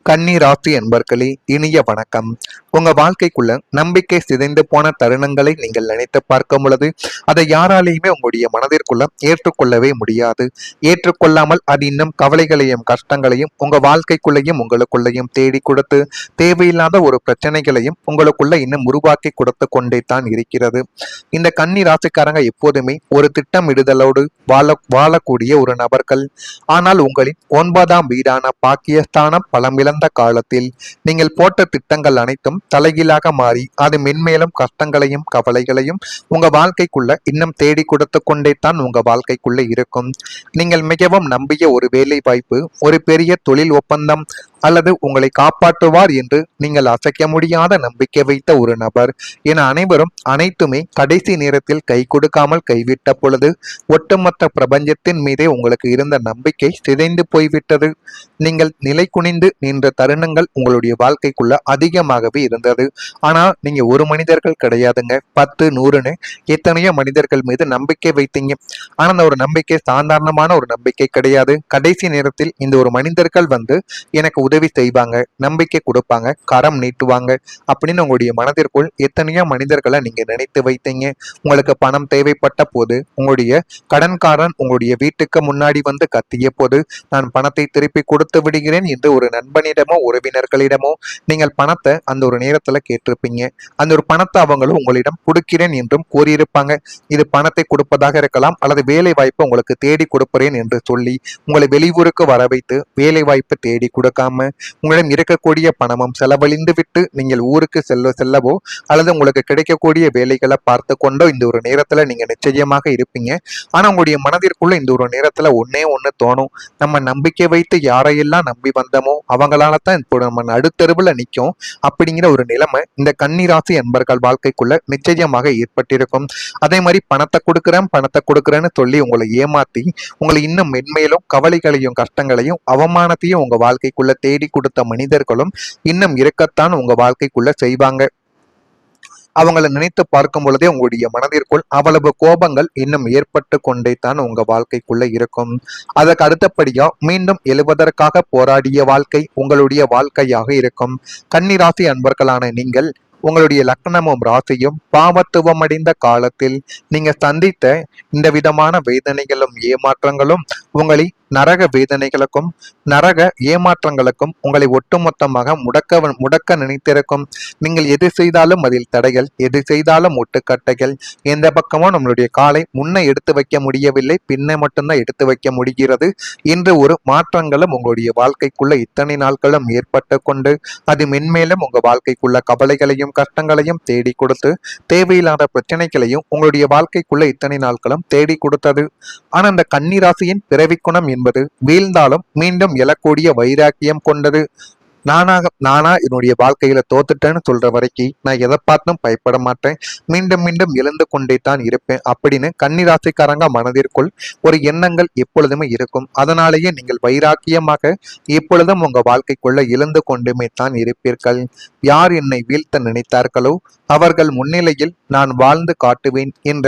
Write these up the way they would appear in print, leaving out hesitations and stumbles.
கன்னி ராசி என்பர்களே, இனிய வணக்கம். உங்க வாழ்க்கைக்குள்ள நம்பிக்கை சிதைந்து போன தருணங்களை நீங்கள் நினைத்து பார்க்கும் பொழுது அதை யாராலையுமே உங்களுடைய மனதிற்குள்ள ஏற்றுக்கொள்ளவே முடியாது. ஏற்றுக்கொள்ளாமல் அது இன்னும் கவலைகளையும் கஷ்டங்களையும் உங்க வாழ்க்கைக்குள்ளேயும் உங்களுக்குள்ளேயும் தேடி கொடுத்து தேவையில்லாத ஒரு பிரச்சனைகளையும் உங்களுக்குள்ள இன்னும் உருவாக்கி கொடுத்து கொண்டே தான் இருக்கிறது. இந்த கன்னி ராசிக்காரங்க எப்போதுமே ஒரு திட்டமிடுதலோடு வாழக்கூடிய ஒரு நபர்கள். ஆனால் உங்களின் 9ஆம் வீடான பாக்கியஸ்தானம் பலமிழந்த காலத்தில் நீங்கள் போட்ட திட்டங்கள் அனைத்தும் தலைகீழாக மாறி அது மென்மேலும் கஷ்டங்களையும் கவலைகளையும் உங்க வாழ்க்கைக்குள்ள இன்னும் தேடி கொடுத்து கொண்டே தான் உங்க வாழ்க்கைக்குள்ள இருக்கும். நீங்கள் மிகவும் நம்பிய ஒரு வேலை வாய்ப்பு, ஒரு பெரிய தொழில் ஒப்பந்தம் அல்லது உங்களை காப்பாற்றுவார் என்று நீங்கள் அசைக்க முடியாத நம்பிக்கை வைத்த ஒரு நபர் என அனைவரும் அனைத்துமே கடைசி நேரத்தில் கை கொடுக்காமல் கைவிட்ட பொழுது ஒட்டுமொத்த பிரபஞ்சத்தின் மீதே உங்களுக்கு இருந்த நம்பிக்கை சிதைந்து போய்விட்டது. நீங்கள் நிலை குனிந்து நின்ற தருணங்கள் உங்களுடைய வாழ்க்கைக்குள்ள அதிகமாகவே இருந்தது. ஆனால் நீங்க ஒரு மனிதர்கள் கிடையாதுங்க, 10 100ன்னு எத்தனையோ மனிதர்கள் மீது நம்பிக்கை வைத்தீங்க. ஆனா அந்த ஒரு நம்பிக்கை சாதாரணமான ஒரு நம்பிக்கை கிடையாது. கடைசி நேரத்தில் இந்த ஒரு மனிதர்கள் வந்து எனக்கு உதவி செய்வாங்க, நம்பிக்கை கொடுப்பாங்க, கரம் நீட்டுவாங்க அப்படின்னு உங்களுடைய மனதிற்குள் எத்தனையோ மனிதர்களை நீங்க நினைத்து வைத்தீங்க. உங்களுக்கு பணம் தேவைப்பட்ட போது உங்களுடைய கடன்காரன் உங்களுடைய வீட்டுக்கு முன்னாடி வந்து கத்திய போது நான் பணத்தை திருப்பி கொடுத்து விடுகிறேன் என்று ஒரு நண்பனிடமோ உறவினர்களிடமோ நீங்கள் பணத்தை அந்த ஒரு நேரத்துல கேட்டிருப்பீங்க. அந்த ஒரு பணத்தை அவங்களும் உங்களிடம் கொடுக்கிறேன் என்றும் கூறியிருப்பாங்க. இது பணத்தை கொடுப்பதாக இருக்கலாம் அல்லது வேலை வாய்ப்பு உங்களுக்கு தேடி கொடுப்பேன் என்று சொல்லி உங்களை வெளியூருக்கு வர வைத்து வேலை வாய்ப்பு தேடி கொடுக்காம உங்களிடம் இருக்கக்கூடிய பணமும் செலவழிந்து விட்டு நீங்கள் ஊருக்கு செல்லவோ அல்லது உங்களுக்கு கிடைக்கக்கூடிய வேலைகளை பார்த்து கொண்டோ இந்த ஒரு நேரத்துல நீங்க நிச்சயமாக இருப்பீங்க. ஆனா உங்களுடைய மனதிற்குள்ள இந்த ஒரு நேரத்துல ஒன்னே ஒண்ணு தோணும், நம்ம நம்பிக்கை வைத்து யாரையெல்லாம் நம்பி வந்தோமோ அவங்களால தான் இப்போ நம்ம நடுத்தருவுல நிற்கும் அப்படிங்கிற ஒரு நிலைமை இந்த கன்னிராசி என்பர்கள் வாழ்க்கைக்குள்ள நிச்சயமாக ஏற்பட்டிருக்கும். அதே மாதிரி பணத்தை கொடுக்குறேன்னு சொல்லி உங்களை ஏமாத்தி உங்களை இன்னும் மென்மேலும் கவலைகளையும் கஷ்டங்களையும் அவமானத்தையும் உங்க வாழ்க்கைக்குள்ள தேடி கொடுத்த மனிதர்களும் இன்னும் இருக்கத்தான் உங்க வாழ்க்கைக்குள்ள செய்வாங்க. அவங்களை நினைத்து பார்க்கும் பொழுதே உங்களுடைய மனதிற்குள் அவ்வளவு கோபங்கள் இன்னும் ஏற்பட்டு கொண்டே தான் உங்க வாழ்க்கைக்குள்ள இருக்கும். அதற்கு அடுத்தபடியா மீண்டும் எழுவதற்காக போராடிய வாழ்க்கை உங்களுடைய வாழ்க்கையாக இருக்கும். கன்னிராசி அன்பர்களான நீங்கள் உங்களுடைய லக்னமும் ராசியும் பாவத்துவம் அடைந்த காலத்தில் நீங்க சந்தித்த இந்த விதமான வேதனைகளும் ஏமாற்றங்களும் உங்களை நரக வேதனைகளுக்கும் நரக ஏமாற்றங்களுக்கும் உங்களை ஒட்டுமொத்தமாக முடக்க நினைத்திருக்கும். நீங்கள் எது செய்தாலும் அதில் தடைகள், எது செய்தாலும் முட்டுக்கட்டைகள். எந்த பக்கமும் நம்மளுடைய காலை முன்ன எடுத்து வைக்க முடியவில்லை, பின்ன மட்டும்தான் எடுத்து வைக்க முடிகிறது என்று ஒரு மாற்றங்களும் உங்களுடைய வாழ்க்கைக்குள்ள இத்தனை நாட்களும் ஏற்பட்டு கொண்டு அது மென்மேலும் உங்க வாழ்க்கைக்குள்ள கவலைகளையும் கஷ்டங்களையும் தேடி கொடுத்து தேவையில்லாத பிரச்சனைகளையும் உங்களுடைய வாழ்க்கைக்குள்ள இத்தனை நாட்களும் தேடி கொடுத்தது. ஆனா அந்த கன்னிராசியின் பிறவி குணம் என்பது வீழ்ந்தாலும் மீண்டும் எழக்கூடிய வைராக்கியம் கொண்டது. நானா என்னுடைய வாழ்க்கையில தோத்துட்டேன்னு சொல்ற வரைக்கும் நான் எதை பார்த்தும் பயப்பட மாட்டேன், மீண்டும் மீண்டும் எழுந்து கொண்டே தான் இருப்பேன் அப்படின்னு கன்னிராசிக்காரங்க மனதிற்குள் ஒரு எண்ணங்கள் எப்பொழுதுமே இருக்கும். அதனாலேயே நீங்கள் வைராக்கியமாக எப்பொழுதும் உங்க வாழ்க்கைக்குள்ள எழுந்து கொண்டுமே தான் இருப்பீர்கள். யார் என்னை வீழ்த்த நினைத்தார்களோ அவர்கள் முன்னிலையில் நான் வாழ்ந்து காட்டுவேன் என்ற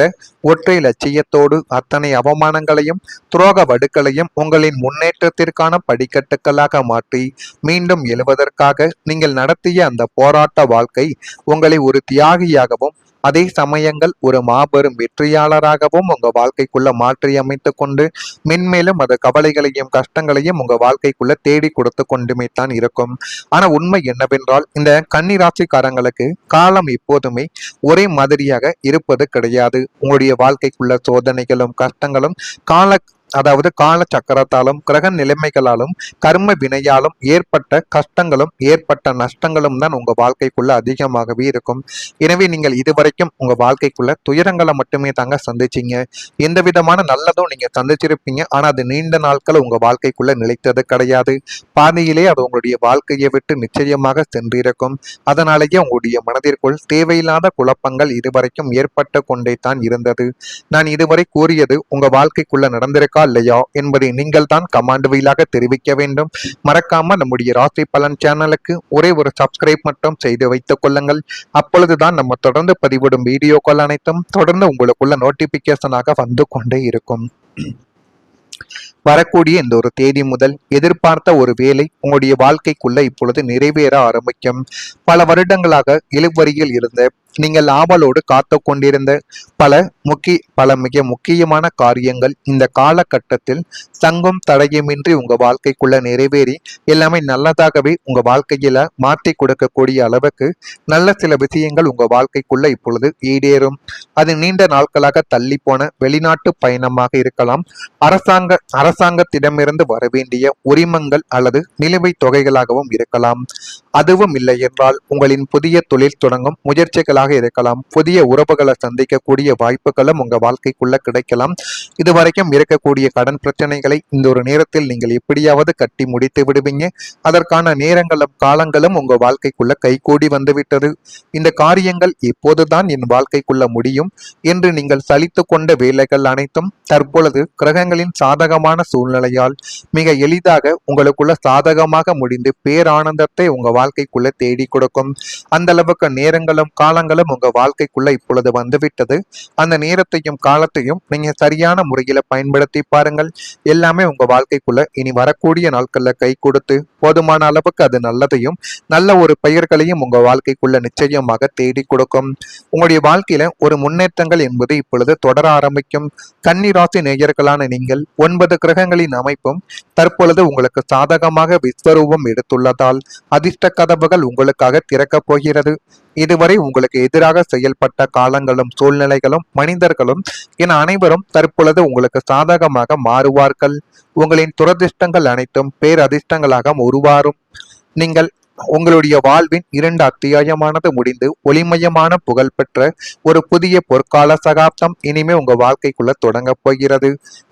ஒற்றை லட்சியத்தோடு அத்தனை அவமானங்களையும் துரோக வடுக்களையும் உங்களின் முன்னேற்றத்திற்கான படிக்கட்டுகளாக மாற்றி மீண்டும் எழுவதற்காக நீங்கள் நடத்திய அந்த போராட்ட வாழ்க்கை உங்களை ஒரு தியாகியாகவும் அதே சமயங்கள் ஒரு மாபெரும் வெற்றியாளராகவும் உங்க வாழ்க்கைக்குள்ள மாற்றி அமைத்து கொண்டு மென்மேலும் அது கவலைகளையும் கஷ்டங்களையும் உங்க வாழ்க்கைக்குள்ள தேடி கொடுத்து கொண்டுமே தான் இருக்கும். ஆனா உண்மை என்னவென்றால் இந்த கன்னிராசிக்காரங்களுக்கு காலம் எப்போதுமே ஒரே மாதிரியாக இருப்பது கிடையாது. உங்களுடைய வாழ்க்கைக்குள்ள சோதனைகளும் கஷ்டங்களும் கால சக்கரத்தாலும் கிரக நிலைமைகளாலும் கர்ம வினையாலும் ஏற்பட்ட கஷ்டங்களும் ஏற்பட்ட நஷ்டங்களும் தான் உங்க வாழ்க்கைக்குள்ள அதிகமாகவே இருக்கும். எனவே நீங்கள் இதுவரைக்கும் உங்க வாழ்க்கைக்குள்ள துயரங்களை மட்டுமே தாங்க சந்திச்சீங்க, எந்த விதமான நல்லதும் நீங்க சந்திச்சிருப்பீங்க. ஆனா அது நீண்ட நாட்கள் உங்க வாழ்க்கைக்குள்ள நிலைத்தது கிடையாது. பாதியிலே அது உங்களுடைய வாழ்க்கையை விட்டு நிச்சயமாக சென்றிருக்கும். அதனாலேயே உங்களுடைய மனதிற்குள் தேவையில்லாத குழப்பங்கள் இதுவரைக்கும் ஏற்பட்டு கொண்டே தான் இருந்தது. நான் இதுவரை கூறியது உங்க வாழ்க்கைக்குள்ள நடந்திருக்க இல்லையா என்பதை நீங்கள் தான் கமாண்ட் வழியாக தெரிவிக்க வேண்டும். மறக்காம நம்முடைய ராசி பலன் சேனலுக்கு ஒரே ஒரு சப்ஸ்கிரைப் மட்டும் செய்து வைத்துக் கொள்ளுங்கள். அப்பொழுதுதான் நம்ம தொடர்ந்து பதிவிடும் வீடியோக்கள் அனைத்தும் தொடர்ந்து உங்களுக்குள்ள நோட்டிபிகேஷனாக வந்து கொண்டே இருக்கும். வரக்கூடிய இந்த ஒரு தேதி முதல் எதிர்பார்த்த ஒரு வேலை உங்களுடைய வாழ்க்கைக்குள்ள இப்பொழுது நிறைவேற ஆரம்பிக்கும். பல வருடங்களாக இழுபறியில் இருந்த நீங்கள் ஆவலோடு காத்து கொண்டிருந்த பல மிக முக்கியமான காரியங்கள் இந்த காலகட்டத்தில் தங்கும் தடையுமின்றி உங்க வாழ்க்கைக்குள்ள நிறைவேறி எல்லாமே நல்லதாகவே உங்க வாழ்க்கையில மாற்றி கொடுக்கக்கூடிய அளவுக்கு நல்ல சில விஷயங்கள் உங்க வாழ்க்கைக்குள்ள இப்பொழுது ஈடேறும். அது நீண்ட நாட்களாக தள்ளி போன வெளிநாட்டு பயணமாக இருக்கலாம், அரசாங்கத்திடமிருந்து வரவேண்டிய உரிமங்கள் அல்லது நிலுவைத் தொகைகளாகவும் இருக்கலாம். அதுவும் இல்லை என்றால் உங்களின் புதிய தொழில் தொடங்கும் முயற்சிகளாக இருக்கலாம், புதிய உறவுகளை சந்திக்கக்கூடிய வாய்ப்புகளும் உங்க வாழ்க்கைக்குள்ள கிடைக்கலாம். இதுவரைக்கும் இருக்கக்கூடிய கடன் பிரச்சனைகளை இந்த ஒரு நேரத்தில் நீங்கள் எப்படியாவது கட்டி முடித்து விடுவீங்க. அதற்கான நேரங்களும் காலங்களும் உங்க வாழ்க்கைக்குள்ள கைகூடி வந்துவிட்டது. இந்த காரியங்கள் இப்போதுதான் என் வாழ்க்கைக்குள்ள முடியும் என்று நீங்கள் சலித்து கொண்ட வேலைகள் அனைத்தும் தற்பொழுது கிரகங்களின் சாதகமான சூழ்நிலையால் மிக எளிதாக உங்களுக்குள்ள சாதகமாக முடிந்து பேரானந்தத்தை உங்க வாழ்க்கைக்குள்ள தேடி கொடுக்கும். அந்த அளவுக்கு நேரங்களும் காலங்களும் உங்க வாழ்க்கைக்குள்ள இப்பொழுது வந்துவிட்டது. அந்த நேரத்தையும் காலத்தையும் நீங்க சரியான முறையில பயன்படுத்தி பாருங்கள். எல்லாமே உங்க வாழ்க்கைக்குள்ள இனி வரக்கூடிய நாட்கள்ல கை கொடுத்து போதுமான அளவுக்கு அது நல்லதையும் நல்ல ஒரு பெயர்களையும் உங்க வாழ்க்கைக்குள்ள நிச்சயமாக தேடி கொடுக்கும். உங்களுடைய வாழ்க்கையில ஒரு முன்னேற்றங்கள் என்பது இப்பொழுது தொடர ஆரம்பிக்கும். கன்னி ராசி நேயர்களான நீங்கள் 9 கிரகங்களின் அமைப்பும் தற்பொழுது உங்களுக்கு சாதகமாக விஸ்வரூபம் எடுத்துள்ளதால் அதிர்ஷ்ட கதவுகள் உங்களுக்காக திறக்கப் போகிறது. இதுவரை உங்களுக்கு எதிராக செயல்பட்ட காலங்களும் சூழ்நிலைகளும் மனிதர்களும் என அனைவரும் தற்பொழுது உங்களுக்கு சாதகமாக மாறுவார்கள். உங்களின் துரதிர்ஷ்டங்கள் அனைத்தும் பேரதிர்ஷ்டங்களாக உருவாரும். நீங்கள் உங்களுடைய வாழ்வின் 2 அத்தியாயமானது முடிந்து ஒளிமயமான புகழ்பெற்ற ஒரு புதிய பொற்கால சகாப்தம் இனிமே உங்க வாழ்க்கைக்குள்ள தொடங்க போகிறது.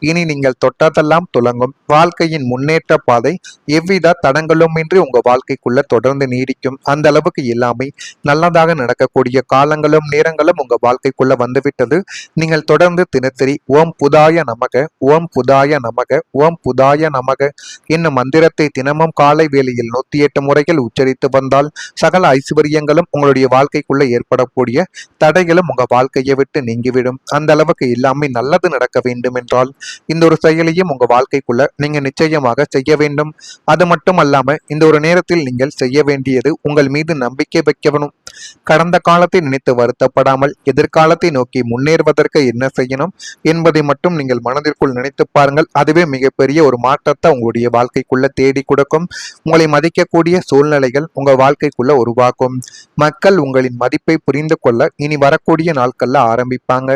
இனி நீங்கள் தொட்டதெல்லாம் துலங்கும். வாழ்க்கையின் முன்னேற்ற பாதை எவ்வித தடங்களுமின்றி உங்க வாழ்க்கைக்குள்ள தொடர்ந்து நீடிக்கும். அந்த அளவுக்கு எல்லாமே நல்லதாக நடக்கக்கூடிய காலங்களும் நேரங்களும் உங்க வாழ்க்கைக்குள்ள வந்துவிட்டது. நீங்கள் தொடர்ந்து தினசரி ஓம் புதாய நமக, ஓம் புதாய நமக, ஓம் புதாய நமக என்னும் மந்திரத்தை தினமும் காலை வேளையில் 108 முறைகள் உச்சரித்து வந்தால் சகல ஐஸ்வர்யங்களும் உங்களுடைய வாழ்க்கைக்குள்ள ஏற்படக்கூடிய தடைகளும் உங்க வாழ்க்கையை விட்டு நீங்கிவிடும். அந்த அளவுக்கு எல்லாமே நல்லது நடக்க வேண்டும் என்றால் இந்த ஒரு செயலையும் உங்க வாழ்க்கைக்குள்ள நீங்க நிச்சயமாக செய்ய வேண்டும். அது மட்டும் அல்லாம இந்த ஒரு நேரத்தில் நீங்கள் செய்ய வேண்டியது உங்கள் மீது நம்பிக்கை வைக்கணும். கடந்த காலத்தை நினைத்து வருத்தப்படாமல் எதிர்காலத்தை நோக்கி முன்னேறுவதற்கு என்ன செய்யணும் என்பதை மட்டும் நீங்கள் மனதிற்குள் நினைத்து பாருங்கள். அதுவே மிகப்பெரிய ஒரு மாற்றத்தை உங்களுடைய வாழ்க்கைக்குள்ள தேடி கொடுக்கும். உங்களை மதிக்கக்கூடிய சூழ்நிலைகள் உங்க வாழ்க்கைக்குள்ள உருவாக்கும். மக்கள் உங்களின் மதிப்பை புரிந்து கொள்ள இனி வரக்கூடிய நாட்கள்ல ஆரம்பிப்பாங்க.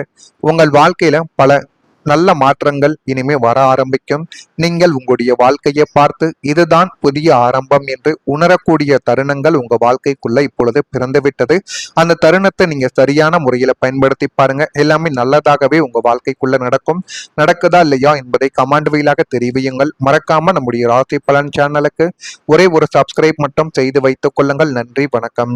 உங்கள் வாழ்க்கையில பல நல்ல மாற்றங்கள் இனிமே வர ஆரம்பிக்கும். நீங்கள் உங்களுடைய வாழ்க்கையை பார்த்து இதுதான் புதிய ஆரம்பம் என்று உணரக்கூடிய தருணங்கள் உங்க வாழ்க்கைக்குள்ள இப்பொழுது பிறந்துவிட்டது. அந்த தருணத்தை நீங்க சரியான முறையில பயன்படுத்தி பாருங்க. எல்லாமே நல்லதாகவே உங்க வாழ்க்கைக்குள்ள நடக்கும். நடக்குதா இல்லையா என்பதை கமெண்ட் வாயிலாக தெரிவியுங்கள். மறக்காம நம்முடைய ராசி பலன் சேனலுக்கு ஒரே ஒரு சப்ஸ்கிரைப் மட்டும் செய்து வைத்துக் கொள்ளுங்கள். நன்றி, வணக்கம்.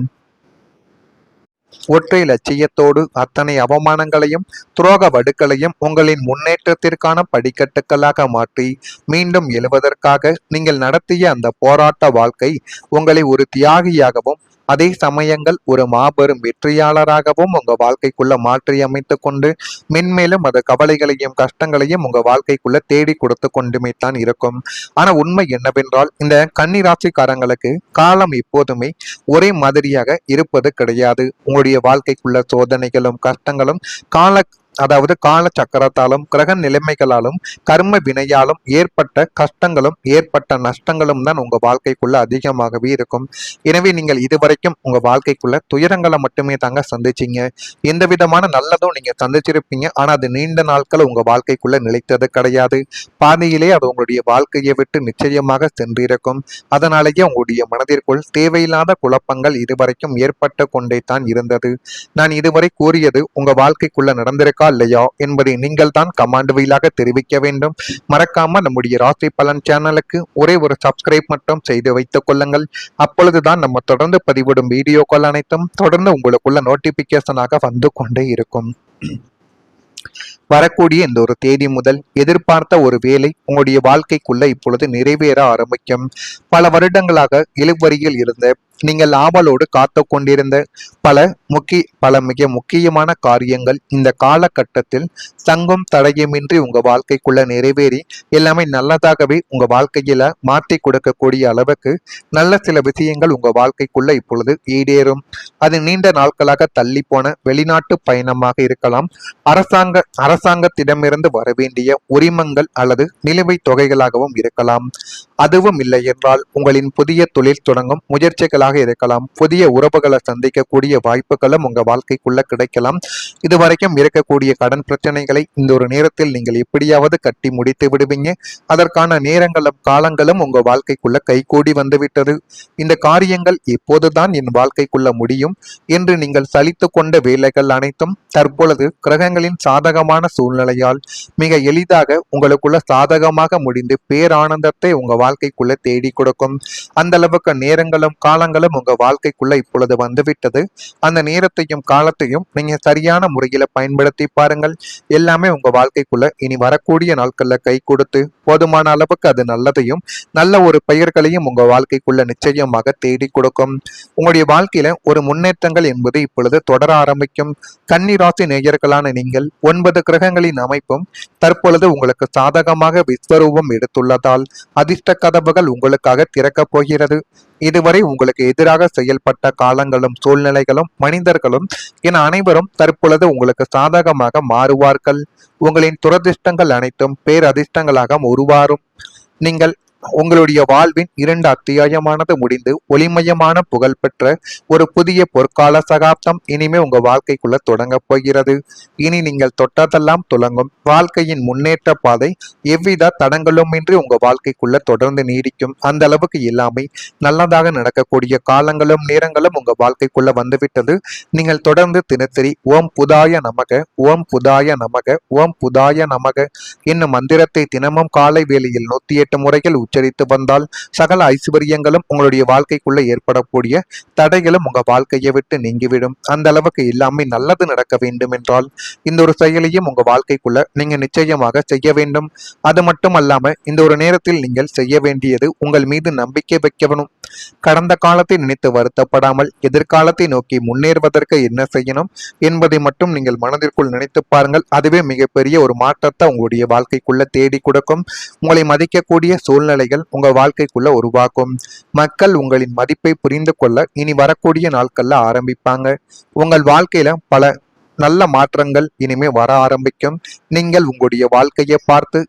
ஒற்றை லட்சியத்தோடு அத்தனை அவமானங்களையும் துரோக வடுக்களையும் உங்களின் முன்னேற்றத்திற்கான படிக்கட்டுகளாக மாற்றி மீண்டும் எழுவதற்காக நீங்கள் நடத்திய அந்த போராட்ட வாழ்க்கை உங்களை ஒரு தியாகியாகவும் அதே சமயங்கள் ஒரு மாபெரும் வெற்றியாளராகவும் உங்க வாழ்க்கைக்குள்ள மாற்றி அமைத்து கொண்டு மென்மேலும் அது கவலைகளையும் கஷ்டங்களையும் உங்க வாழ்க்கைக்குள்ள தேடி கொடுத்து கொண்டுமே தான் இருக்கும். ஆனா உண்மை என்னவென்றால் இந்த கன்னி ராசிக்காரங்களுக்கு காலம் எப்போதுமே ஒரே மாதிரியாக இருப்பது கிடையாது. உங்களுடைய வாழ்க்கைக்குள்ள சோதனைகளும் கஷ்டங்களும் கால சக்கரத்தாலும் கிரக நிலைமைகளாலும் கர்ம வினையாலும் ஏற்பட்ட கஷ்டங்களும் ஏற்பட்ட நஷ்டங்களும் தான் உங்க வாழ்க்கைக்குள்ள அதிகமாகவே இருக்கும். எனவே நீங்கள் இதுவரைக்கும் உங்க வாழ்க்கைக்குள்ள துயரங்களை மட்டுமே தாங்க சந்திச்சீங்க. எந்த விதமான நல்லதும் நீங்க சந்திச்சிருப்பீங்க. ஆனா அது நீண்ட நாட்கள் உங்க வாழ்க்கைக்குள்ள நிலைத்தது கிடையாது. பாதையிலே அது உங்களுடைய வாழ்க்கையை விட்டு நிச்சயமாக சென்றிருக்கும். அதனாலேயே உங்களுடைய மனதிற்குள் தேவையில்லாத குழப்பங்கள் இதுவரைக்கும் ஏற்பட்டு கொண்டே தான் இருந்தது. நான் இதுவரை கூறியது உங்க வாழ்க்கைக்குள்ள நடந்திருக்கா இல்லையா என்பதை நீங்கள் தான் கமெண்ட் வாயிலாக தெரிவிக்க வேண்டும். மறக்காம நம்முடைய ராசி பலன் சேனலுக்கு ஒரே ஒரு சப்ஸ்கிரைப் மட்டும் செய்து வைத்துக் கொள்ளுங்கள். அப்பொழுதுதான் நம்ம தொடர்ந்து பதிவிடும் வீடியோக்கள் அனைத்தும் தொடர்ந்து உங்களுக்குள்ள நோட்டிபிகேஷனாக வந்து கொண்டே இருக்கும். வரக்கூடிய இந்த ஒரு தேதி முதல் எதிர்பார்த்த ஒரு வேலை உங்களுடைய வாழ்க்கைக்குள்ள இப்பொழுது நிறைவேற ஆரம்பிக்கும். பல வருடங்களாக இழுபறியில் இருந்த நீங்கள் ஆவலோடு காத்து கொண்டிருந்த பல மிக முக்கியமான காரியங்கள் இந்த காலகட்டத்தில் சங்கும் தடையுமின்றி உங்க வாழ்க்கைக்குள்ள நிறைவேறி எல்லாமே நல்லதாகவே உங்க வாழ்க்கையில மாற்றி கொடுக்கக்கூடிய அளவுக்கு நல்ல சில விஷயங்கள் உங்க வாழ்க்கைக்குள்ள இப்பொழுது ஈடேறும். அது நீண்ட நாட்களாக தள்ளி போன வெளிநாட்டு பயணமாக இருக்கலாம், அரசாங்கத்திடமிருந்து வரவேண்டிய உரிமங்கள் அல்லது நிலுவைத் தொகைகளாகவும் இருக்கலாம். அதுவும் இல்லை என்றால் உங்களின் புதிய தொழில் தொடங்கும் முயற்சிகளாக இருக்கலாம், புதிய உறவுகளை சந்திக்கக்கூடிய வாய்ப்புகளும் உங்க வாழ்க்கைக்குள்ள கிடைக்கலாம். இதுவரைக்கும் இருக்கக்கூடிய கடன் பிரச்சனைகளை இந்த ஒரு நேரத்தில் நீங்கள் எப்படியாவது கட்டி முடித்து விடுவீங்க. அதற்கான நேரங்களும் காலங்களும் உங்க வாழ்க்கைக்குள்ள கைகூடி வந்துவிட்டது. இந்த காரியங்கள் எப்போதுதான் என் வாழ்க்கைக்குள்ள முடியும் என்று நீங்கள் சலித்து கொண்ட வேலைகள் அனைத்தும் தற்பொழுது கிரகங்களின் சாதகமான சூழ்நிலையால் மிக எளிதாக உங்களுக்குள்ள சாதகமாக முடிந்து பேரானந்தத்தை உங்க வாழ்க்கைக்குள்ள தேடி கொடுக்கும். அந்த அளவுக்கு நேரங்களும் காலங்களும் உங்க வாழ்க்கைக்குள்ள இப்பொழுது வந்துவிட்டது. அந்த நேரத்தையும் காலத்தையும் நீங்க சரியான முறையில பயன்படுத்தி பாருங்கள். எல்லாமே உங்க வாழ்க்கைக்குள்ள இனி வரக்கூடிய நாட்கள்ல கை கொடுத்து போதுமான அளவுக்கு அது நல்லதையும் நல்ல ஒரு பெயர்களையும் உங்க வாழ்க்கைக்குள்ள நிச்சயமாக தேடி கொடுக்கும். உங்களுடைய வாழ்க்கையில ஒரு முன்னேற்றங்கள் என்பது இப்பொழுது தொடர ஆரம்பிக்கும். கன்னி ராசி நேயர்களான நீங்கள் 9 கிரகங்களின் அமைப்பும் தற்பொழுது உங்களுக்கு சாதகமாக விஸ்வரூபம் எடுத்துள்ளதால் அதிர்ஷ்ட கதவுகள் உங்களுக்காக திறக்கப் போகிறது. இதுவரை உங்களுக்கு எதிராக செயல்பட்ட காலங்களும் சூழ்நிலைகளும் மனிதர்களும் என அனைவரும் தற்பொழுது உங்களுக்கு சாதகமாக மாறுவார்கள். உங்களின் துரதிர்ஷ்டங்கள் அனைத்தும் பேரதிர்ஷ்டங்களாக உருவாரும். நீங்கள் உங்களுடைய வாழ்வின் 2 அத்தியாயமானது முடிந்து ஒளிமயமான புகழ்பெற்ற ஒரு புதிய பொற்கால சகாப்தம் இனிமே உங்க வாழ்க்கைக்குள்ள தொடங்க போகிறது. இனி நீங்கள் தொட்டதெல்லாம் துலங்கும். வாழ்க்கையின் முன்னேற்ற பாதை எவ்வித தடங்களுமின்றி உங்க வாழ்க்கைக்குள்ள தொடர்ந்து நீடிக்கும். அந்த அளவுக்கு எல்லாமே நல்லதாக நடக்கக்கூடிய காலங்களும் நேரங்களும் உங்க வாழ்க்கைக்குள்ள வந்துவிட்டது. நீங்கள் தொடர்ந்து தினசரி ஓம் புதாய நமக, ஓம் புதாய நமக, ஓம் புதாய நமக என்னும் மந்திரத்தை தினமும் காலை வேளையில் 108 முறைகள் உச்சரித்து வந்தால் சகல ஐஸ்வர்யங்களும் உங்களுடைய வாழ்க்கைக்குள்ள ஏற்படக்கூடிய தடைகளும் உங்க வாழ்க்கையை விட்டு நீங்கிவிடும். அந்த அளவுக்கு எல்லாமே நல்லது நடக்க வேண்டும் என்றால் இந்த ஒரு செயலையும் உங்க வாழ்க்கைக்குள்ள நீங்க நிச்சயமாக செய்ய வேண்டும். அது மட்டும் அல்லாம இந்த ஒரு நேரத்தில் நீங்கள் செய்ய வேண்டியது உங்கள் மீது நம்பிக்கை வைக்கணும். கடந்த காலத்தை நினைத்து வருத்தப்படாமல் எதிர்காலத்தை நோக்கி முன்னேறுவதற்கு என்ன செய்யணும் என்பதை மட்டும் நீங்கள் மனதிற்குள் நினைத்து பாருங்கள். அதுவே மிகப்பெரிய ஒரு மாற்றத்தை உங்களுடைய வாழ்க்கைக்குள்ள தேடி கொடுக்கும். உங்களை மதிக்கக்கூடிய சூழ்நிலைகள் உங்க வாழ்க்கைக்குள்ள உருவாக்கும். மக்கள் உங்களின் மதிப்பை புரிந்து கொள்ள இனி வரக்கூடிய நாட்கள்ல ஆரம்பிப்பாங்க. உங்கள் வாழ்க்கையில பல நல்ல மாற்றங்கள் இனிமே வர ஆரம்பிக்கும். நீங்கள் உங்களுடைய வாழ்க்கையை பார்த்து